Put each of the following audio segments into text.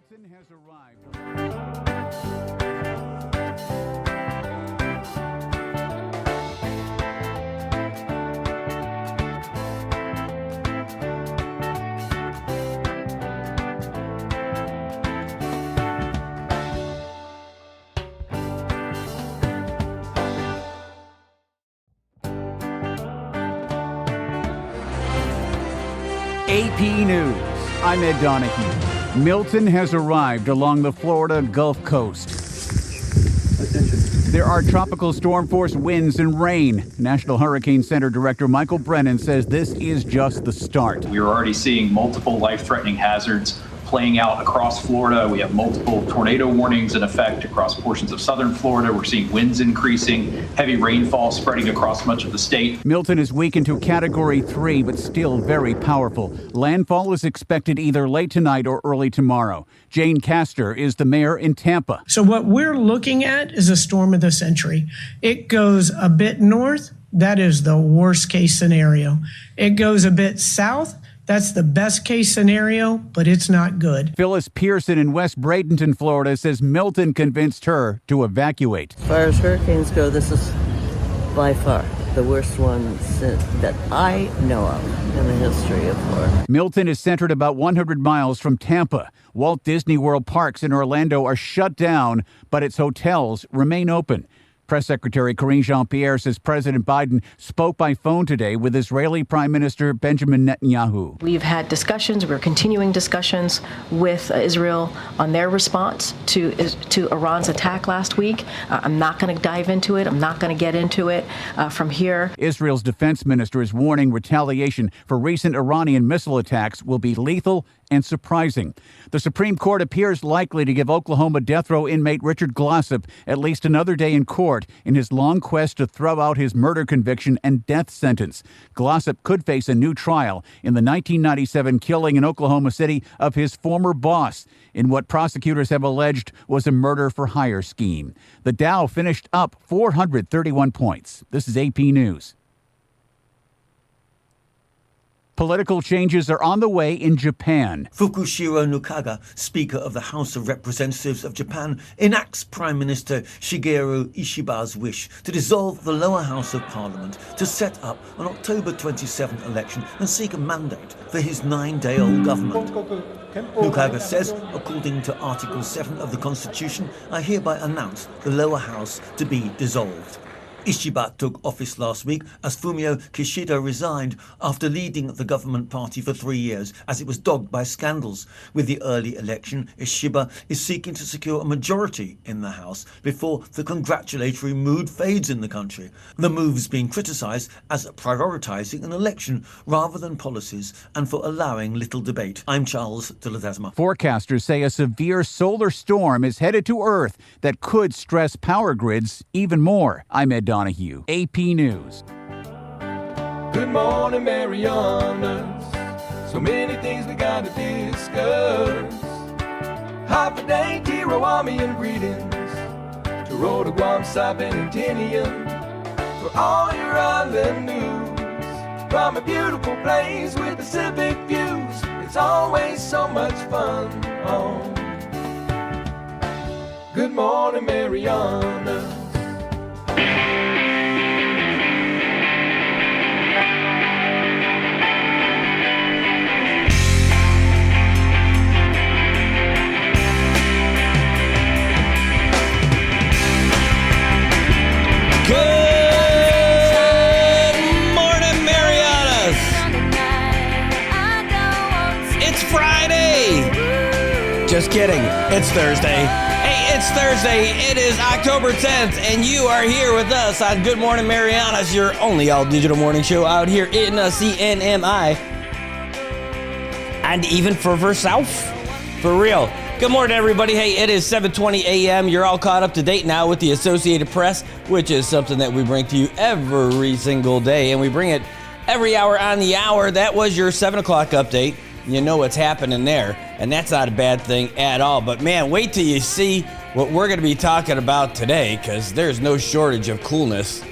Milton has arrived. AP News. I'm Ed Donahue. Milton has arrived along the Florida Gulf Coast. There are tropical storm force winds and rain. National Hurricane Center Director Michael Brennan says this is just the start. We are already seeing multiple life-threatening hazards playing out across Florida. We have multiple tornado warnings in effect across portions of southern Florida. We're seeing winds increasing, heavy rainfall spreading across much of the state. Milton is weakened to Category 3, but still very powerful. Landfall is expected either late tonight or early tomorrow. Jane Castor is the mayor in Tampa. So what we're looking at is a storm of the century. It goes a bit north. That is the worst case scenario. It goes a bit south. That's the best case scenario, but it's not good. Phyllis Pearson in West Bradenton, Florida, says Milton convinced her to evacuate. As far as hurricanes go, this is by far the worst one that I know of in the history of Florida. Milton is centered about 100 miles from Tampa. Walt Disney World parks in Orlando are shut down, but its hotels remain open. Press Secretary Karine Jean-Pierre says President Biden spoke by phone today with Israeli Prime Minister Benjamin Netanyahu. We've had discussions, we're continuing discussions with Israel on their response to Iran's attack last week. I'm not going to dive into it. I'm not going to get into it from here. Israel's defense minister is warning retaliation for recent Iranian missile attacks will be lethal and surprising. The Supreme Court appears likely to give Oklahoma death row inmate Richard Glossip at least another day in court in his long quest to throw out his murder conviction and death sentence. Glossip could face a new trial in the 1997 killing in Oklahoma City of his former boss in what prosecutors have alleged was a murder-for-hire scheme. The Dow finished up 431 points. This is AP News. Political changes are on the way in Japan. Fukushiro Nukaga, Speaker of the House of Representatives of Japan, enacts Prime Minister Shigeru Ishiba's wish to dissolve the lower house of Parliament to set up an October 27 election and seek a mandate for his 9-day-old government. Nukaga says, according to Article 7 of the Constitution, I hereby announce the lower house to be dissolved. Ishiba took office last week as Fumio Kishida resigned after leading the government party for 3 years as it was dogged by scandals. With the early election, Ishiba is seeking to secure a majority in the House before the congratulatory mood fades in the country. The move is being criticised as prioritising an election rather than policies and for allowing little debate. I'm Charles de Ledesma. Forecasters say a severe solar storm is headed to Earth that could stress power grids even more. I'm Ed Donahue, AP News. Good morning, Marianas. So many things we gotta discuss. Happy day, Tirawami greetings to Rhoda, Guam, Saipan, and Tinian. For all your island news from a beautiful place with Pacific views. It's always so much fun. Oh. Good morning, Marianas. Just kidding. It's Thursday. Hey, it's Thursday. It is October 10th, and you are here with us on Good Morning Marianas, your only all-digital morning show out here in CNMI. And even further south. For real. Good morning, everybody. Hey, it is 7:20 a.m. You're all caught up to date now with the Associated Press, which is something that we bring to you every single day, and we bring it every hour on the hour. That was your 7 o'clock update. You know what's happening there, and that's not a bad thing at all. But man, wait till you see what we're going to be talking about today, because there's no shortage of coolness.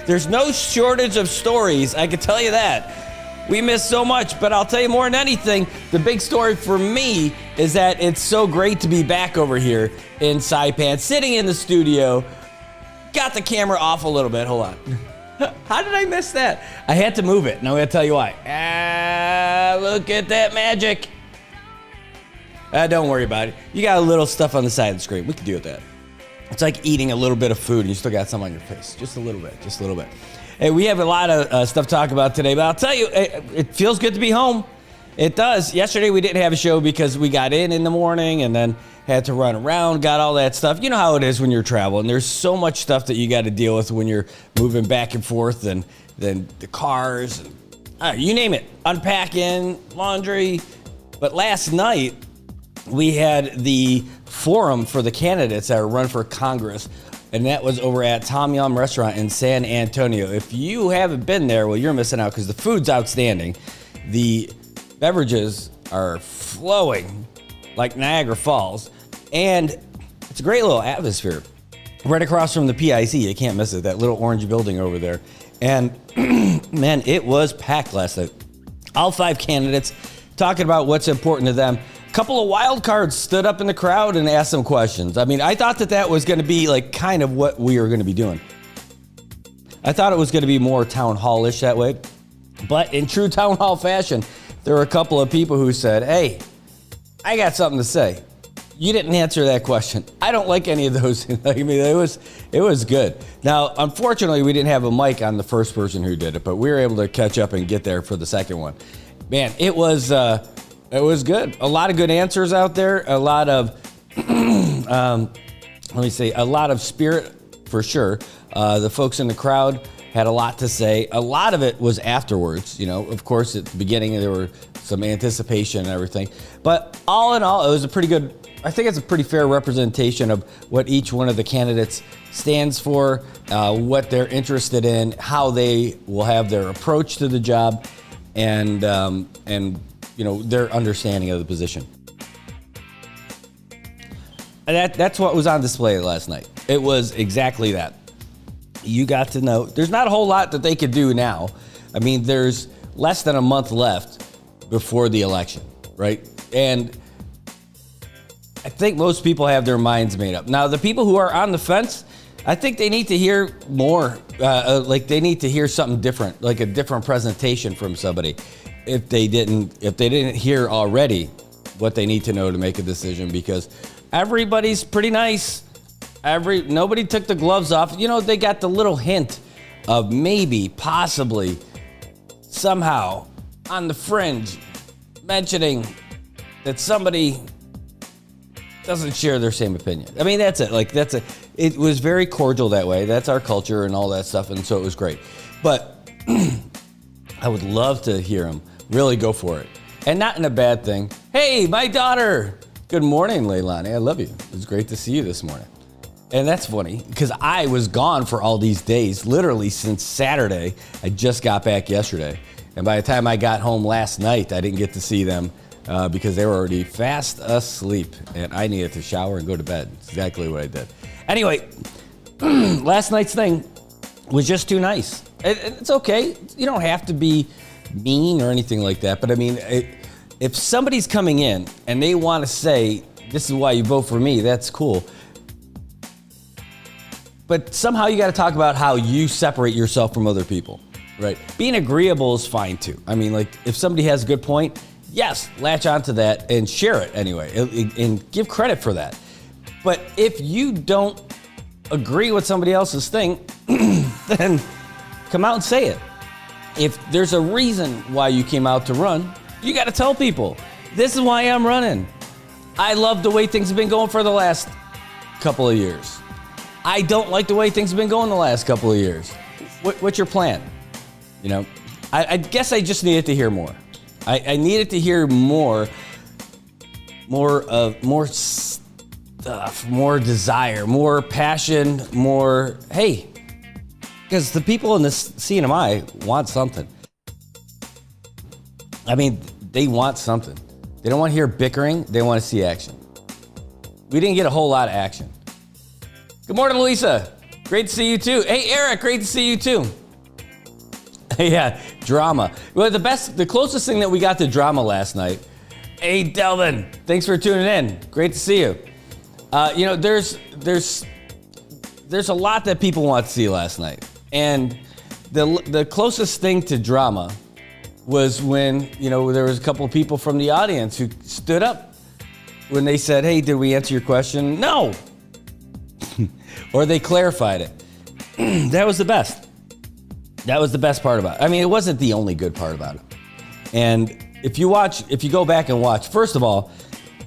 There's no shortage of stories, I can tell you that. We missed so much, but I'll tell you more than anything, the big story for me is that it's so great to be back over here in Saipan, sitting in the studio. Got the camera off a little bit. Hold on. How did I miss that? I had to move it, and I'm going to tell you why. Look at that magic. Don't worry about it. You got a little stuff on the side of the screen. We can deal with that. It's like eating a little bit of food and you still got some on your face. Just a little bit. Hey, we have a lot of stuff to talk about today, but I'll tell you, it feels good to be home. It does. Yesterday we didn't have a show because we got in the morning and then had to run around, got all that stuff. You know how it is when you're traveling. There's so much stuff that you got to deal with when you're moving back and forth, and then the cars, you name it, unpacking, laundry. But last night, we had the forum for the candidates that are run for Congress, and that was over at Tom Yum Restaurant in San Antonio. If you haven't been there, well, you're missing out because the food's outstanding. The beverages are flowing like Niagara Falls, and it's a great little atmosphere. Right across from the PIC, you can't miss it, that little orange building over there. And man, it was packed last night. All 5 candidates talking about what's important to them. Couple of wild cards stood up in the crowd and asked some questions. I mean, I thought that was going to be like kind of what we were going to be doing. I thought it was going to be more town hall-ish that way. But in true town hall fashion, there were a couple of people who said, hey, I got something to say. You didn't answer that question. I don't like any of those. I mean, it was good. Now, unfortunately, we didn't have a mic on the first person who did it, but we were able to catch up and get there for the second one. Man, it was good. A lot of good answers out there. A lot of, a lot of spirit for sure. The folks in the crowd had a lot to say. A lot of it was afterwards. Of course, at the beginning there were some anticipation and everything. But all in all, it was I think it's a pretty fair representation of what each one of the candidates stands for, what they're interested in, how they will have their approach to the job, and their understanding of the position. And that's what was on display last night. It was exactly that. You got to know, there's not a whole lot that they could do now. I mean, there's less than a month left before the election, right? And I think most people have their minds made up. Now, the people who are on the fence, I think they need to hear more, they need to hear something different, like a different presentation from somebody. If they didn't hear already what they need to know to make a decision, because everybody's pretty nice. Nobody took the gloves off. They got the little hint of maybe, possibly, somehow on the fringe mentioning that somebody doesn't share their same opinion. I mean, that's it. It was very cordial that way. That's our culture and all that stuff, and so it was great. But I would love to hear them really go for it, and not in a bad thing. Hey, my daughter. Good morning, Leilani. I love you. It's great to see you this morning. And that's funny because I was gone for all these days, literally since Saturday. I just got back yesterday. And by the time I got home last night, I didn't get to see them because they were already fast asleep and I needed to shower and go to bed. It's exactly what I did. Anyway, last night's thing was just too nice. It's okay. You don't have to be mean or anything like that. But I mean, if somebody's coming in and they want to say, this is why you vote for me, that's cool. But somehow you got to talk about how you separate yourself from other people, right? Being agreeable is fine too. I mean, like if somebody has a good point, yes, latch onto that and share it anyway and give credit for that. But if you don't agree with somebody else's thing, then come out and say it. If there's a reason why you came out to run, you got to tell people, this is why I'm running. I love the way things have been going for the last couple of years. I don't like the way things have been going the last couple of years. What's your plan? I guess I just needed to hear more. I needed to hear more stuff, more desire, more passion, more, hey, because the people in this CNMI want something. I mean, they want something. They don't want to hear bickering. They want to see action. We didn't get a whole lot of action. Good morning, Lisa. Great to see you too. Hey, Eric, great to see you too. Yeah, drama. Well, the closest thing that we got to drama last night. Hey, Delvin, thanks for tuning in. Great to see you. There's a lot that people want to see last night, and the closest thing to drama was when there was a couple of people from the audience who stood up when they said, "Hey, did we answer your question?" No, or they clarified it. That was the best. That was the best part about it. I mean, it wasn't the only good part about it. And if you go back and watch, first of all,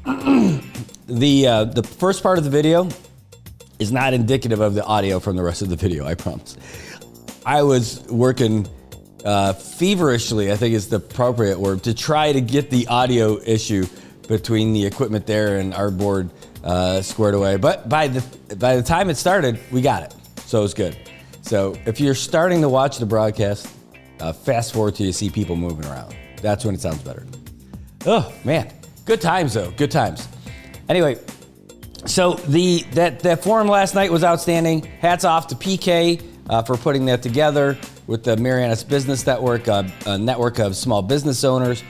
the first part of the video is not indicative of the audio from the rest of the video, I promise. I was working feverishly, I think is the appropriate word, to try to get the audio issue between the equipment there and our board squared away. But by the time it started, we got it. So it was good. So if you're starting to watch the broadcast, fast forward till you see people moving around. That's when it sounds better. Oh, man. Good times, though. Good times. Anyway, so that forum last night was outstanding. Hats off to PK for putting that together with the Marianas Business Network, a network of small business owners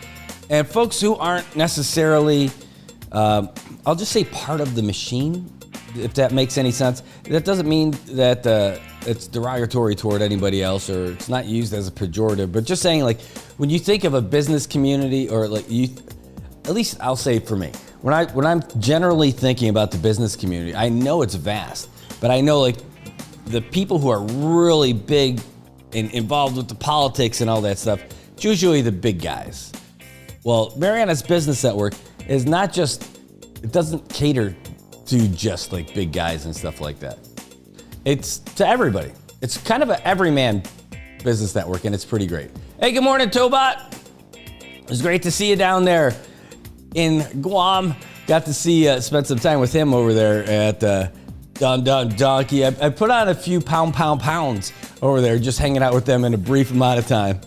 and folks who aren't necessarily, I'll just say part of the machine, if that makes any sense. That doesn't mean that it's derogatory toward anybody else or it's not used as a pejorative, but just saying, like, when you think of a business community, or like at least I'll say for me, when I'm generally thinking about the business community, I know it's vast, but I know like the people who are really big and involved with the politics and all that stuff, it's usually the big guys. Well, Marianas Business Network is not just, it doesn't cater to just like big guys and stuff like that. It's to everybody. It's kind of an everyman business network, and it's pretty great. Hey, good morning, Tobot. It was great to see you down there in Guam. Got to spend some time with him over there at Don Donkey. I put on a few pounds over there, just hanging out with them in a brief amount of time.